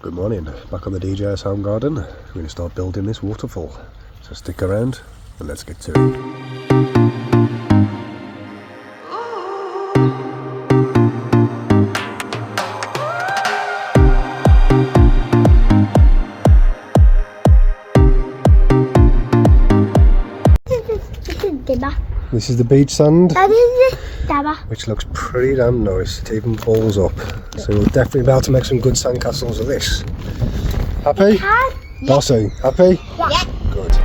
Good morning, back on the DJ's home garden. We're going to start building this waterfall. So stick around and let's get to it. This is the beach sand, which looks pretty damn nice. It even balls up, so we'll definitely be able to make some good sandcastles with this. Happy? Bossy, happy? Yeah. Good.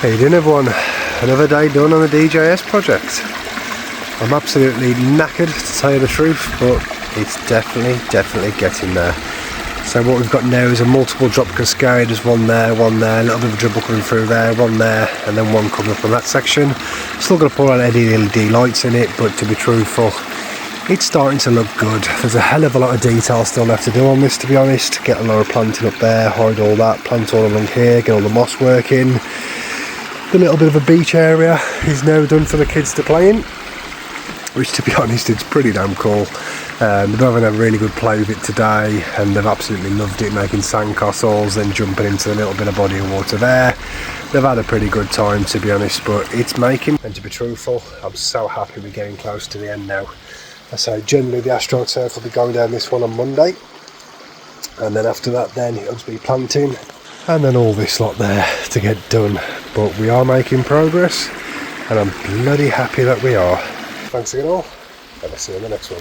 How you doing, everyone? Another day done on the DJS project. I'm absolutely knackered, to tell you the truth, but it's definitely getting there. So what we've got now is a multiple drop cascade. There's one there, a little bit of a dribble coming through there, one there, and then one coming up on that section. Still got to put on LED lights in it, but to be truthful, it's starting to look good. There's a hell of a lot of detail still left to do on this, to be honest. Get a lot of planting up there, hide all that, plant all along here, get all the moss working. The little bit of a beach area is now done for the kids to play in, which, to be honest, it's pretty damn cool. They've having a really good play with it today, and they've absolutely loved it, making sandcastles, then jumping into a little bit of body of water there. They've had a pretty good time, to be honest, but it's making, and to be truthful, I'm so happy we're getting close to the end now. So generally the AstroTurf will be going down this one on Monday, and then after that then it'll just be planting, and then all this lot there to get done. But we are making progress, and I'm bloody happy that we are. Thanks again all, and I'll see you in the next one.